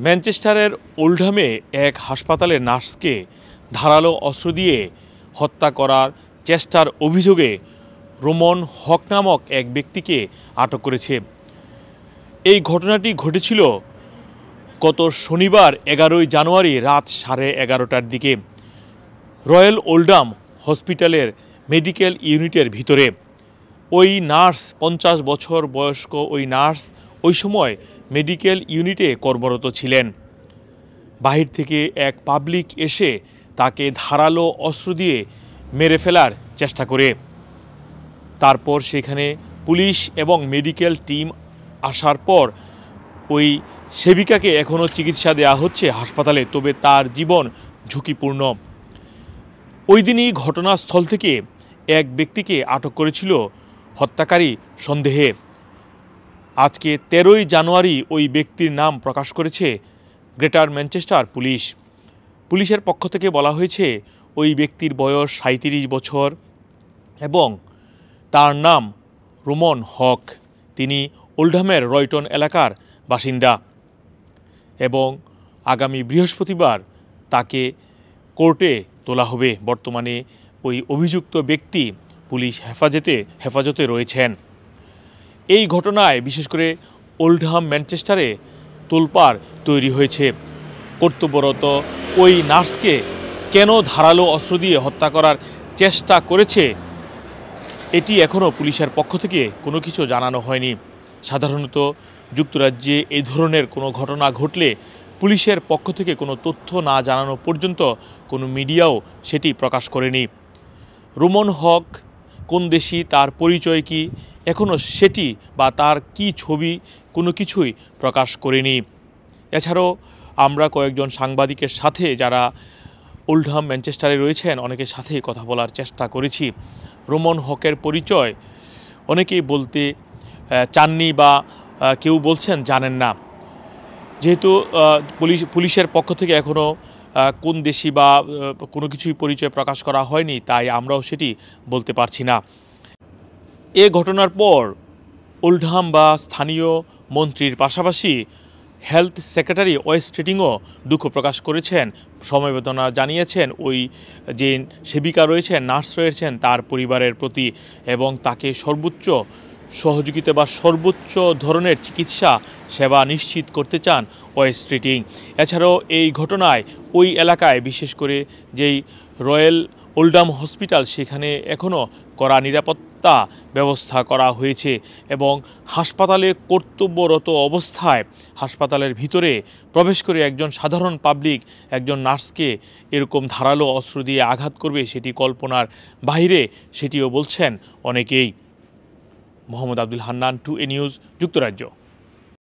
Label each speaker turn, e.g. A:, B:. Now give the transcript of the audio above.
A: ম্যানচেস্টারের ওল্ডহামে এক হাসপাতালের নার্সকে ধারালো অস্ত্র দিয়ে হত্যা করার চেষ্টার অভিযোগে রোমন হক নামক এক ব্যক্তিকে আটক করেছে। এই ঘটনাটি ঘটেছিল গত শনিবার 11 জানুয়ারি রাত 11:30টার দিকে রয়্যাল ওল্ডহাম হসপিটালের মেডিকেল ইউনিটের ভিতরে। ওই নার্স 50 বছর বয়স্ক ওই নার্স ওই সময় মেডিকেল ইউনিটে কর্মরত ছিলেন। বাহির থেকে এক পাবলিক এসে তাকে ধারালো অস্ত্র দিয়ে মেরে ফেলার চেষ্টা করে। তারপর সেখানে পুলিশ এবং মেডিকেল টিম আসার পর ওই সেবিকাকে এখনও চিকিৎসা দেওয়া হচ্ছে হাসপাতালে, তবে তার জীবন ঝুঁকিপূর্ণ। ওই দিনই ঘটনাস্থল থেকে এক ব্যক্তিকে আটক করেছিল হত্যাকারী সন্দেহে। আজকে 13 জানুয়ারি ওই ব্যক্তির নাম প্রকাশ করেছে গ্রেটার ম্যানচেস্টার পুলিশ। পুলিশের পক্ষ থেকে বলা হয়েছে ওই ব্যক্তির বয়স 37 বছর এবং তার নাম রোমন হক। তিনি ওল্ডহামের রয়টন এলাকার বাসিন্দা এবং আগামী বৃহস্পতিবার তাকে কোর্টে তোলা হবে। বর্তমানে ওই অভিযুক্ত ব্যক্তি পুলিশ হেফাজতে রয়েছেন। এই ঘটনায় বিশেষ করে ওল্ডহাম ম্যানচেস্টারে তোলপাড় তৈরি হয়েছে। কর্তব্যরত ওই নার্সকে কেন ধারালো অস্ত্র দিয়ে হত্যা করার চেষ্টা করেছে এটি এখনও পুলিশের পক্ষ থেকে কোনো কিছু জানানো হয়নি। সাধারণত যুক্তরাজ্যে এই ধরনের কোনো ঘটনা ঘটলে পুলিশের পক্ষ থেকে কোনো তথ্য না জানানো পর্যন্ত কোনো মিডিয়াও সেটি প্রকাশ করেনি। রোমন হক কোন দেশি, তার পরিচয় কি, এখনও সেটি বা তার কি ছবি কোনো কিছুই প্রকাশ করেনি। এছাড়াও আমরা কয়েকজন সাংবাদিকের সাথে যারা ওল্ডহাম ম্যানচেস্টারে রয়েছেন অনেকের সাথেই কথা বলার চেষ্টা করেছি। রোমন হকের পরিচয় অনেকেই বলতে চাননি বা কেউ বলছেন জানেন না। যেহেতু পুলিশের পক্ষ থেকে এখনও কোন দেশি বা কোনো কিছুই পরিচয় প্রকাশ করা হয়নি, তাই আমরাও সেটি বলতে পারছি না। এ ঘটনার পর ওল্ডহাম বা স্থানীয় মন্ত্রীর পাশাপাশি হেলথ সেক্রেটারি ওয়েস স্ট্রিটিংও দুঃখ প্রকাশ করেছেন, সমবেদনা জানিয়েছেন ওই যে সেবিকা রয়েছেন, নার্স রয়েছেন তার পরিবারের প্রতি, এবং তাকে সর্বোচ্চ সহযোগিতা বা সর্বোচ্চ ধরনের চিকিৎসা সেবা নিশ্চিত করতে চান ওয়েস স্ট্রিটিং। এছাড়াও এই ঘটনায় ওই এলাকায় বিশেষ করে যেই রয়্যাল ওল্ডহাম হসপিটাল সেখানে এখনও কড়া নিরাপত্তা ব্যবস্থা করা হয়েছে এবং হাসপাতালে কর্তব্যরত অবস্থায় হাসপাতালের ভিতরে প্রবেশ করে একজন সাধারণ পাবলিক একজন নার্সকে এরকম ধারালো অস্ত্র দিয়ে আঘাত করবে সেটি কল্পনার বাইরে, সেটিও বলছেন অনেকেই। মোহাম্মদ আব্দুল হান্নান, 2A নিউজ, যুক্তরাজ্য।